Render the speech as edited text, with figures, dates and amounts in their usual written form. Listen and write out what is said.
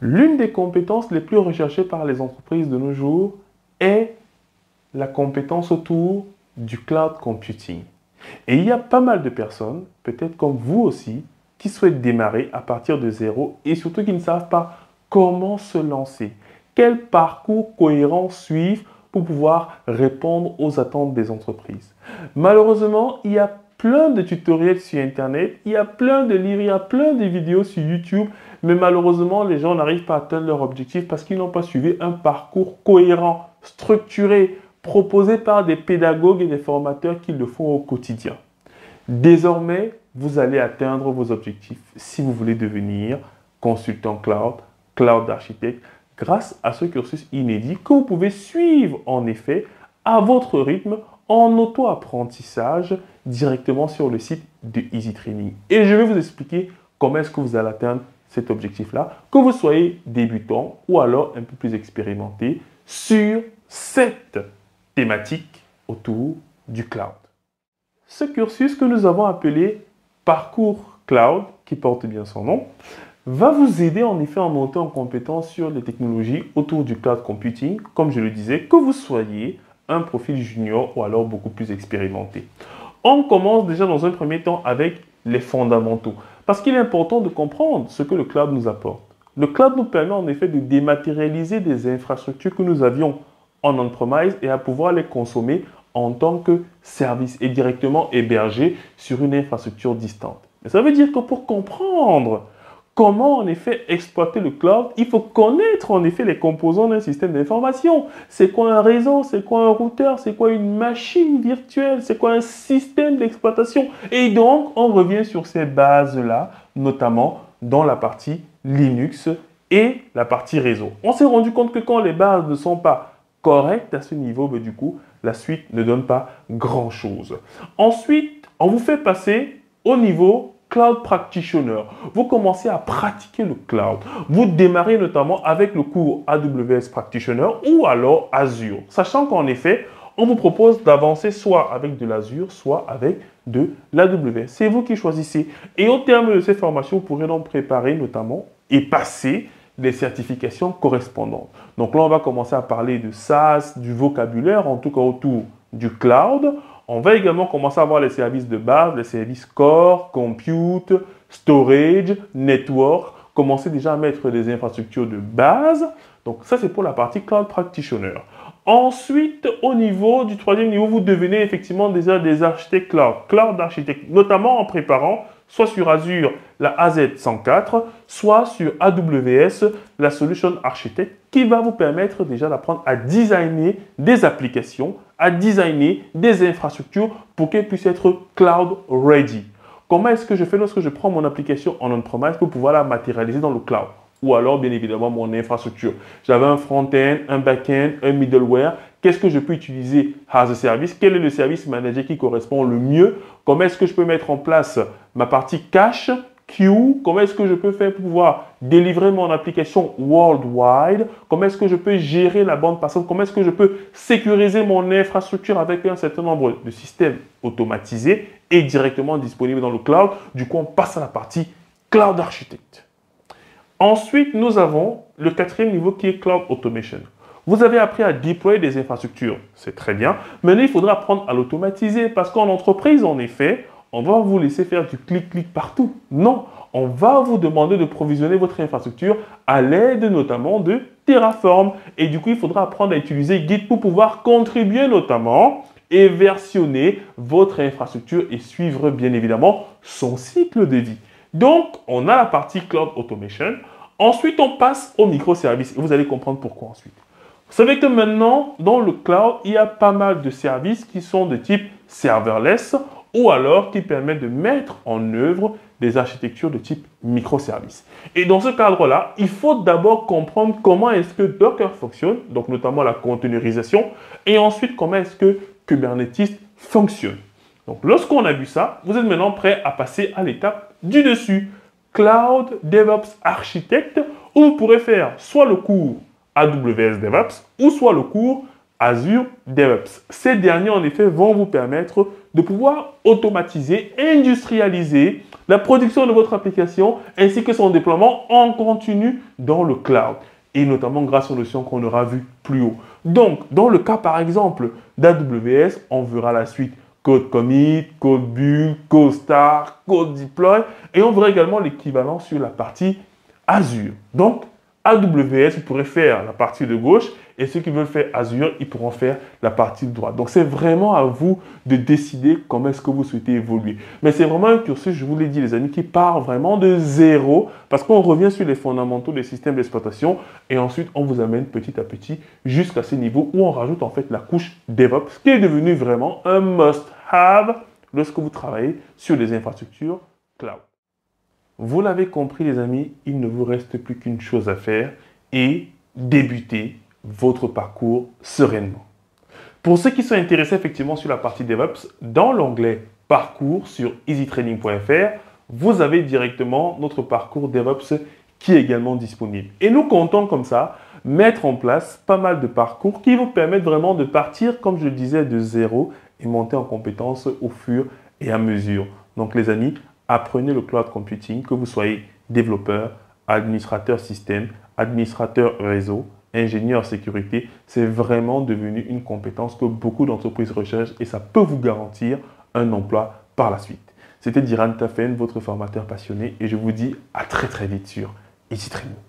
L'une des compétences les plus recherchées par les entreprises de nos jours est la compétence autour du cloud computing. Et il y a pas mal de personnes, peut-être comme vous aussi, qui souhaitent démarrer à partir de zéro et surtout qui ne savent pas comment se lancer. Quel parcours cohérent suivre pour pouvoir répondre aux attentes des entreprises. Malheureusement, il y a plein de tutoriels sur Internet, il y a plein de livres, il y a plein de vidéos sur YouTube, mais malheureusement, les gens n'arrivent pas à atteindre leur objectif parce qu'ils n'ont pas suivi un parcours cohérent, structuré, proposé par des pédagogues et des formateurs qui le font au quotidien. Désormais, vous allez atteindre vos objectifs si vous voulez devenir consultant cloud, cloud architecte, grâce à ce cursus inédit que vous pouvez suivre en effet à votre rythme en auto-apprentissage directement sur le site de Easy Training. Et je vais vous expliquer comment est-ce que vous allez atteindre cet objectif-là, que vous soyez débutant ou alors un peu plus expérimenté sur cette thématique autour du cloud. Ce cursus que nous avons appelé Parcours Cloud, qui porte bien son nom, va vous aider en effet à monter en compétence sur les technologies autour du cloud computing, comme je le disais, que vous soyez un profil junior ou alors beaucoup plus expérimenté. On commence déjà dans un premier temps avec les fondamentaux, parce qu'il est important de comprendre ce que le cloud nous apporte. Le cloud nous permet en effet de dématérialiser des infrastructures que nous avions en on-premise et à pouvoir les consommer en tant que service et directement hébergé sur une infrastructure distante. Mais ça veut dire que pour comprendre comment en effet exploiter le cloud, il faut connaître en effet les composants d'un système d'information. C'est quoi un réseau? C'est quoi un routeur? C'est quoi une machine virtuelle? C'est quoi un système d'exploitation? Et donc, on revient sur ces bases-là, notamment dans la partie Linux et la partie réseau. On s'est rendu compte que quand les bases ne sont pas correctes à ce niveau, du coup, la suite ne donne pas grand-chose. Ensuite, on vous fait passer au niveau Cloud Practitioner. Vous commencez à pratiquer le cloud. Vous démarrez notamment avec le cours AWS Practitioner ou alors Azure. Sachant qu'en effet, on vous propose d'avancer soit avec de l'Azure, soit avec de l'AWS. C'est vous qui choisissez. Et au terme de ces formations, vous pourrez donc préparer notamment et passer des certifications correspondantes. Donc là, on va commencer à parler de SaaS, du vocabulaire, en tout cas autour du cloud. On va également commencer à voir les services de base, les services core, compute, storage, network. Commencer déjà à mettre des infrastructures de base. Donc ça, c'est pour la partie Cloud Practitioner. Ensuite, au niveau du troisième niveau, vous devenez effectivement déjà des architectes cloud, cloud architectes, notamment en préparant soit sur Azure la AZ104, soit sur AWS la Solution Architect, qui va vous permettre déjà d'apprendre à designer des applications, à designer des infrastructures pour qu'elles puissent être cloud ready. Comment est-ce que je fais lorsque je prends mon application en on-premise pour pouvoir la matérialiser dans le cloud? Ou alors, bien évidemment, mon infrastructure. J'avais un front-end, un back-end, un middleware. Qu'est-ce que je peux utiliser as a service? Quel est le service manager qui correspond le mieux? Comment est-ce que je peux mettre en place ma partie cache, queue? Comment est-ce que je peux faire pour pouvoir délivrer mon application worldwide? Comment est-ce que je peux gérer la bande passante? Comment est-ce que je peux sécuriser mon infrastructure avec un certain nombre de systèmes automatisés et directement disponibles dans le cloud? Du coup, on passe à la partie Cloud Architect. Ensuite, nous avons le quatrième niveau qui est Cloud Automation. Vous avez appris à déployer des infrastructures, c'est très bien. Maintenant, il faudra apprendre à l'automatiser parce qu'en entreprise, en effet, on va vous laisser faire du clic-clic partout. Non, on va vous demander de provisionner votre infrastructure à l'aide notamment de Terraform. Et du coup, il faudra apprendre à utiliser Git pour pouvoir contribuer notamment et versionner votre infrastructure et suivre bien évidemment son cycle de vie. Donc, on a la partie Cloud Automation. Ensuite, on passe aux microservices. Et vous allez comprendre pourquoi ensuite. Vous savez que maintenant, dans le cloud, il y a pas mal de services qui sont de type serverless ou alors qui permettent de mettre en œuvre des architectures de type microservices. Et dans ce cadre-là, il faut d'abord comprendre comment est-ce que Docker fonctionne, donc notamment la containerisation, et ensuite comment est-ce que Kubernetes fonctionne. Donc, lorsqu'on a vu ça, vous êtes maintenant prêt à passer à l'étape du dessus, Cloud DevOps Architect, où vous pourrez faire soit le cours AWS DevOps ou soit le cours Azure DevOps. Ces derniers, en effet, vont vous permettre de pouvoir automatiser, industrialiser la production de votre application ainsi que son déploiement en continu dans le cloud et notamment grâce aux notions qu'on aura vues plus haut. Donc, dans le cas, par exemple, d'AWS, on verra la suite code commit, code build, code start, code deploy et on verra également l'équivalent sur la partie Azure. Donc, AWS, vous pourrez faire la partie de gauche et ceux qui veulent faire Azure, ils pourront faire la partie de droite. Donc, c'est vraiment à vous de décider comment est-ce que vous souhaitez évoluer. Mais c'est vraiment un cursus, je vous l'ai dit les amis, qui part vraiment de zéro parce qu'on revient sur les fondamentaux des systèmes d'exploitation et ensuite, on vous amène petit à petit jusqu'à ce niveau où on rajoute en fait la couche DevOps qui est devenue vraiment un must-have lorsque vous travaillez sur des infrastructures cloud. Vous l'avez compris les amis, il ne vous reste plus qu'une chose à faire et débuter votre parcours sereinement. Pour ceux qui sont intéressés effectivement sur la partie DevOps, dans l'onglet Parcours sur easytraining.fr, vous avez directement notre parcours DevOps qui est également disponible. Et nous comptons comme ça mettre en place pas mal de parcours qui vous permettent vraiment de partir, comme je le disais, de zéro et monter en compétences au fur et à mesure. Donc les amis, apprenez le cloud computing, que vous soyez développeur, administrateur système, administrateur réseau, ingénieur sécurité, c'est vraiment devenu une compétence que beaucoup d'entreprises recherchent et ça peut vous garantir un emploi par la suite. C'était Diran Tafen, votre formateur passionné et je vous dis à très vite sur Easy Training.